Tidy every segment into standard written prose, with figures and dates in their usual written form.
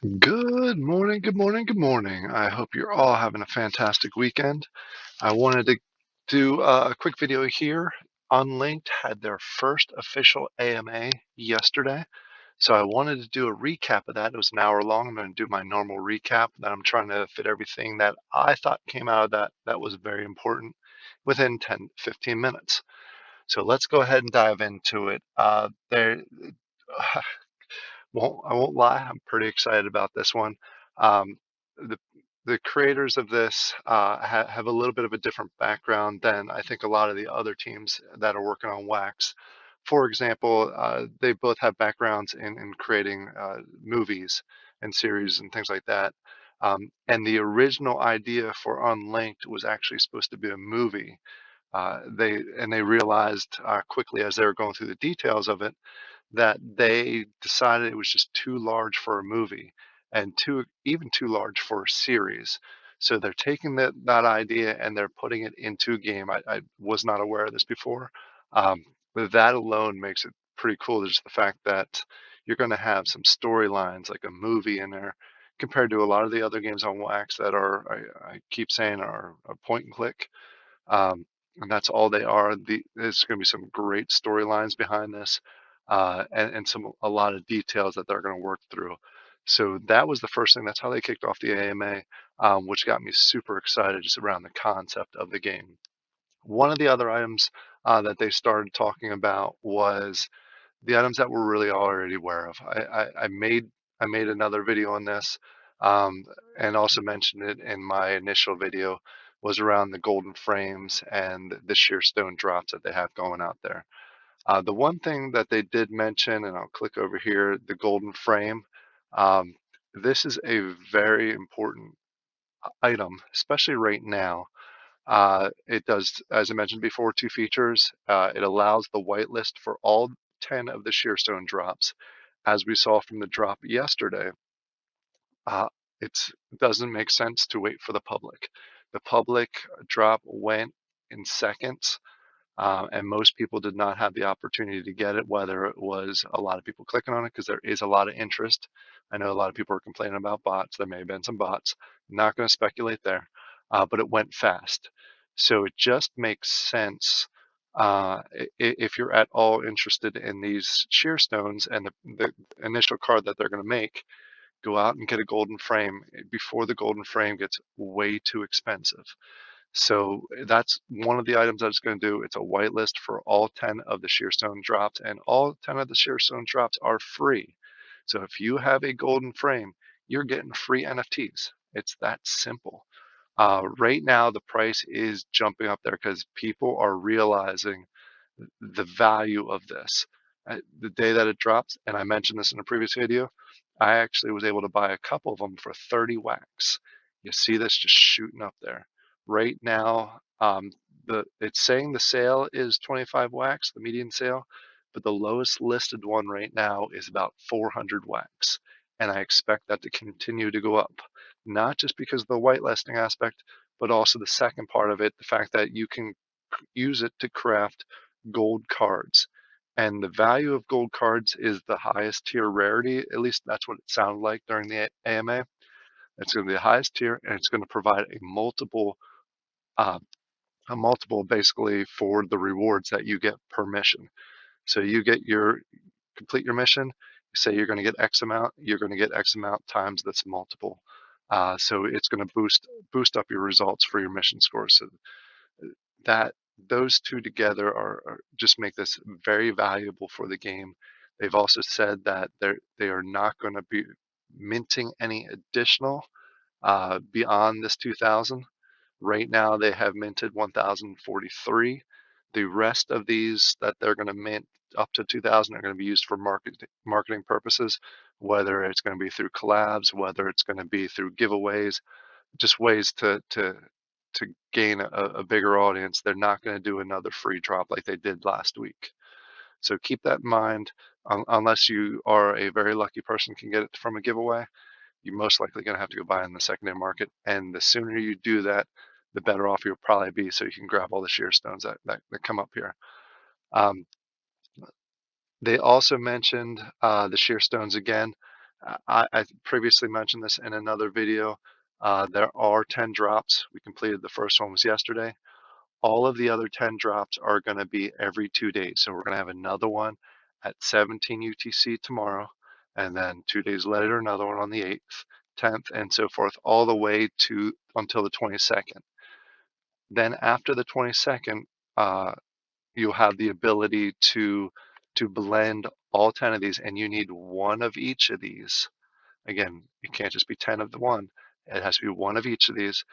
Good morning, good morning, good morning. I hope you're all having a fantastic weekend. I wanted to do a quick video here. Unlinked had their first official AMA yesterday. So I wanted to do a recap of that. It was an hour long. I'm going to do my normal recap. Then I'm trying to fit everything that I thought came out of that was very important within 10, 15 minutes. So let's go ahead and dive into it. I won't lie, I'm pretty excited about this one. Um, the the creators of this have a little bit of a different background than I think a lot of the other teams that are working on Wax. For example, they both have backgrounds in creating movies and series and things like that. And the original idea for Unlinked was actually supposed to be a movie. They realized quickly as they were going through the details of it that they decided it was just too large for a movie and even too large for a series. So they're taking that idea and they're putting it into a game. I was not aware of this before. But that alone makes it pretty cool. Just the fact that you're going to have some storylines like a movie in there compared to a lot of the other games on Wax that I keep saying are a point and click. Um, and that's all they are. There's going to be some great storylines behind this, and a lot of details that they're going to work through. So that was the first thing. That's how they kicked off the AMA, which got me super excited just around the concept of the game. One of the other items that they started talking about was the items that we're really already aware of. I made another video on this, um, and also mentioned it in my initial video, was around the golden frames and the sheer stone drops that they have going out there. The one thing that they did mention, and I'll click over here, the golden frame. Um, this is a very important item, especially right now. It does, as I mentioned before, two features. It allows the whitelist for all 10 of the Sheerstone drops. As we saw from the drop yesterday, uh, it doesn't make sense to wait for the public. The public drop went in seconds, and most people did not have the opportunity to get it, whether it was a lot of people clicking on it because there is a lot of interest. I know a lot of people are complaining about bots. There may have been some bots. Not going to speculate there, but it went fast. So it just makes sense if you're at all interested in these sheer stones and the initial card that they're going to make, go out and get a golden frame before the golden frame gets way too expensive. So that's one of the items that it's going to do. It's a whitelist for all 10 of the Sheerstone drops, and all 10 of the Sheerstone drops are free. So if you have a golden frame, you're getting free NFTs. It's that simple. Right now, the price is jumping up there because people are realizing the value of this. The day that it drops, and I mentioned this in a previous video, I actually was able to buy a couple of them for 30 wax. You see this just shooting up there. Right now, it's saying the sale is 25 wax, the median sale, but the lowest listed one right now is about 400 wax. And I expect that to continue to go up, not just because of the whitelisting aspect, but also the second part of it, the fact that you can use it to craft gold cards. And the value of gold cards is the highest tier rarity. At least that's what it sounded like during the AMA. It's going to be the highest tier, and it's going to provide uh, a multiple basically for the rewards that you get per mission. So you complete your mission. You say you're going to get X amount. You're going to get X amount times this multiple. So it's going to boost up your results for your mission score. So that those two together just make this very valuable for the game. They've also said that they are not going to be minting any additional beyond this 2000. Right now they have minted 1043. The rest of these that they're going to mint up to 2000 are going to be used for marketing purposes, whether it's going to be through collabs, whether it's going to be through giveaways, just ways to gain a bigger audience. They're not going to do another free drop like they did last week. So keep that in mind. Unless you are a very lucky person can get it from a giveaway, you're most likely going to have to go buy it in the secondary market. And the sooner you do that, the better off you'll probably be. So you can grab all the sheer stones that come up here. They also mentioned the sheer stones again. I previously mentioned this in another video. There are 10 drops. We completed the first one was yesterday. All of the other 10 drops are going to be every 2 days. So we're going to have another one at 17 UTC tomorrow, and then 2 days later, another one on the 8th, 10th, and so forth, all the way to until the 22nd. Then after the 22nd, you'll have the ability to blend all 10 of these, and you need one of each of these. Again, it can't just be 10 of the one. It has to be one of each of these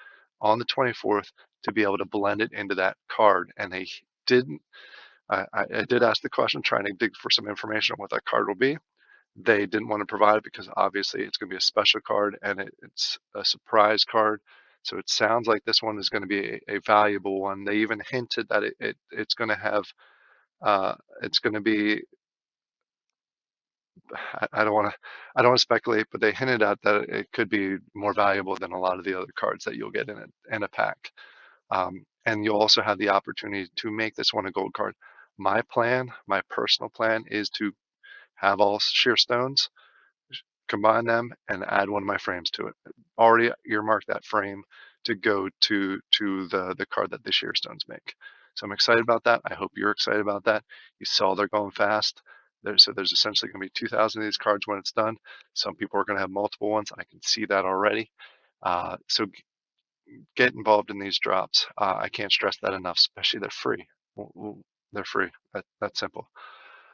on the 24th to be able to blend it into that card. And they didn't, I did ask the question, trying to dig for some information on what that card will be. They didn't want to provide it because obviously it's going to be a special card and it's a surprise card. So it sounds like this one is going to be a valuable one. They even hinted that it's going to have, it's going to be, I don't want to speculate, but they hinted at that it could be more valuable than a lot of the other cards that you'll get in a pack. And you'll also have the opportunity to make this one a gold card. My plan, my personal plan, is to have all Sheerstones, combine them, and add one of my frames to it. Already earmarked that frame to go to the card that the Sheerstones make. So I'm excited about that. I hope you're excited about that. You saw they're going fast. So there's essentially going to be 2,000 of these cards when it's done. Some people are going to have multiple ones. I can see that already. So get involved in these drops. I can't stress that enough, especially they're free. They're free. That's simple.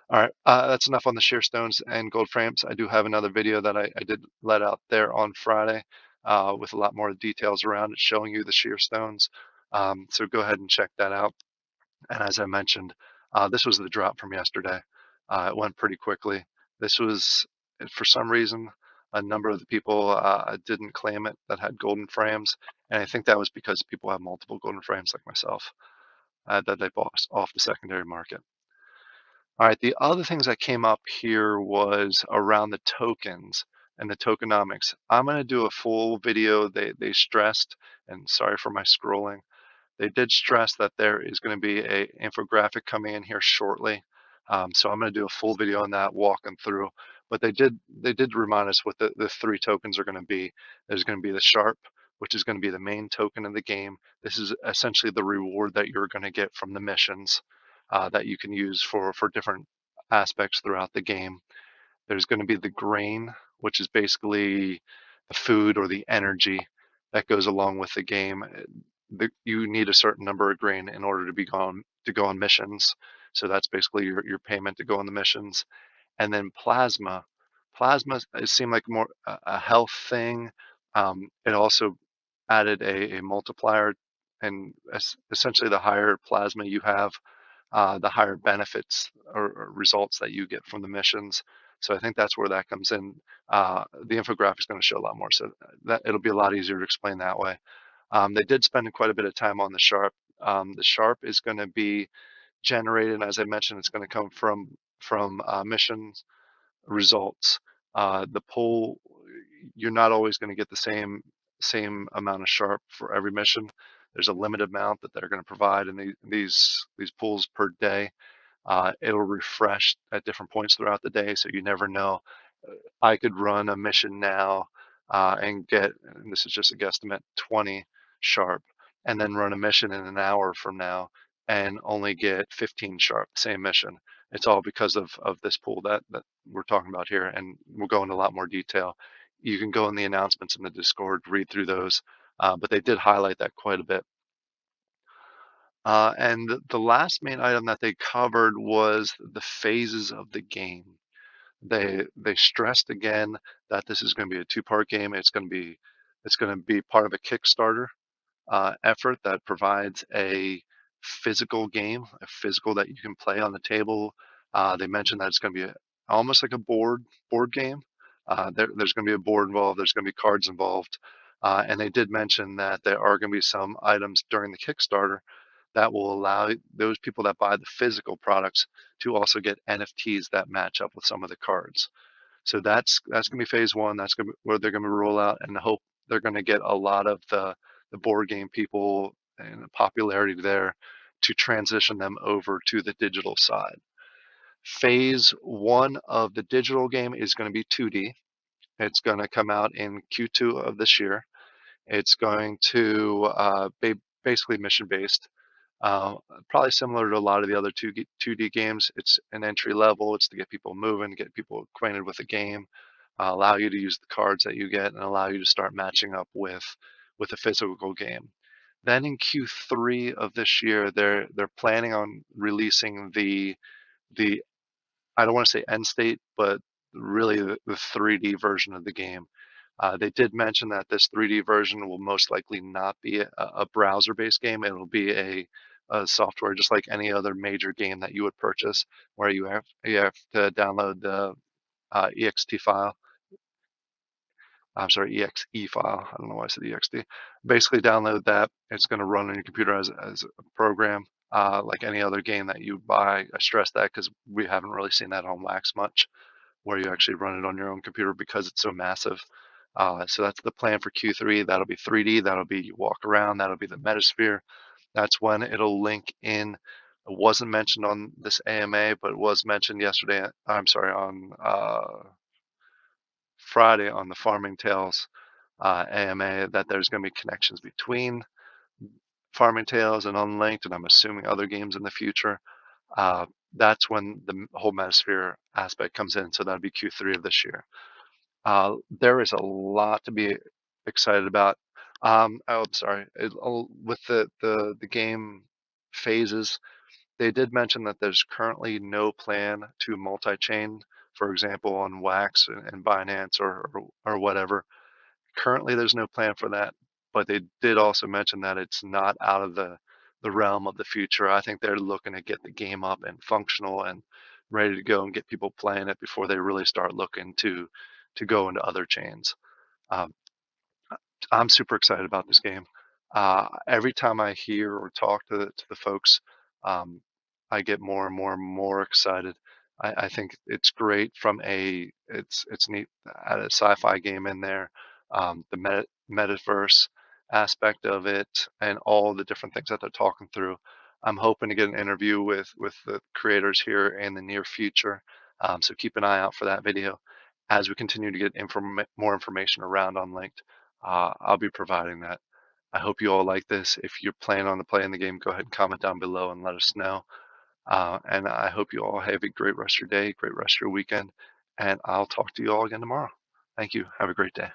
All right, that's enough on the Sheerstones and gold frames. I do have another video that I did let out there on Friday with a lot more details around it, showing you the Sheerstones. So go ahead and check that out. And as I mentioned, this was the drop from yesterday. It went pretty quickly. This was, for some reason, a number of the people didn't claim it that had golden frames. And I think that was because people have multiple golden frames like myself that they bought off the secondary market. All right, the other things that came up here was around the tokens and the tokenomics. I'm going to do a full video. They stressed, and sorry for my scrolling, they did stress that there is going to be a infographic coming in here shortly. So I'm going to do a full video on that, walking through. But they did remind us what the three tokens are going to be. There's going to be the Sharp, which is going to be the main token of the game. This is essentially the reward that you're going to get from the missions that you can use for different aspects throughout the game. There's going to be the grain, which is basically the food or the energy that goes along with the game. You need a certain number of grain in order to go on missions. So that's basically your payment to go on the missions. And then plasma. Plasma, it seemed like more a health thing. It also added a multiplier, and essentially the higher plasma you have, the higher benefits or results that you get from the missions. So I think that's where that comes in. The infographic is going to show a lot more, so that it'll be a lot easier to explain that way. They did spend quite a bit of time on the Sharp. The Sharp is going to be generated, as I mentioned, it's going to come from missions results. The pool, you're not always going to get the same amount of Sharp for every mission. There's a limited amount that they're going to provide in these pools per day. It'll refresh at different points throughout the day, so you never know. I could run a mission now and get, and this is just a guesstimate, 20 Sharp, and then run a mission in an hour from now and only get 15 Sharp, same mission. It's all because of this pool that we're talking about here, and we'll go into a lot more detail. You can go in the announcements in the Discord, read through those, but they did highlight that quite a bit. And the last main item that they covered was the phases of the game. They stressed again that this is going to be a two-part game. It's going to be part of a Kickstarter effort that provides a physical game, a physical that you can play on the table. They mentioned that it's going to be almost like a board game. There's going to be a board involved. There's going to be cards involved. And they did mention that there are going to be some items during the Kickstarter that will allow those people that buy the physical products to also get NFTs that match up with some of the cards. So that's going to be phase one. That's going to be where they're going to roll out, and hope they're going to get a lot of the board game people and the popularity there to transition them over to the digital side. Phase one of the digital game is going to be 2D. It's going to come out in Q2 of this year. It's going to be basically mission based. Uh, Probably similar to a lot of the other 2D games. It's an entry level. It's to get people moving, get people acquainted with the game, allow you to use the cards that you get, and allow you to start matching up with a physical game. Then in Q3 of this year, they're planning on releasing the I don't want to say end state, but really the 3D version of the game. They did mention that this 3D version will most likely not be a browser-based game. It'll be a software just like any other major game that you would purchase, where you have to download the ext file. I'm sorry, exe file. I don't know why I said ext. Basically, download that. It's going to run on your computer as a program, like any other game that you buy. I stress that because we haven't really seen that on Wax much, where you actually run it on your own computer because it's so massive. So that's the plan for Q3. That'll be 3D. That'll be you walk around. That'll be the Metasphere. That's when it'll link in. It wasn't mentioned on this AMA, but it was mentioned yesterday. I'm sorry, on Friday on the Farming Tales AMA that there's going to be connections between Farming Tales and Unlinked, and I'm assuming other games in the future. Uh, that's when the whole Metasphere aspect comes in. So that'll be Q3 of this year. There is a lot to be excited about. Oh, I'm sorry. With the game phases, they did mention that there's currently no plan to multi-chain, for example, on Wax and Binance or whatever. Currently, there's no plan for that, but they did also mention that it's not out of the realm of the future. I think they're looking to get the game up and functional and ready to go and get people playing it before they really start looking to go into other chains. Um, I'm super excited about this game. Every time I hear or talk to the folks, um, I get more and more and more excited. I think it's great from it's neat at a sci-fi game in there, the metaverse aspect of it, and all the different things that they're talking through. I'm hoping to get an interview with the creators here in the near future, so keep an eye out for that video as we continue to get more information around Unlinked. I'll be providing that. I hope you all like this. If you're planning on playing the game, go ahead and comment down below and let us know. And I hope you all have a great rest of your day, great rest of your weekend, and I'll talk to you all again tomorrow. Thank you. Have a great day.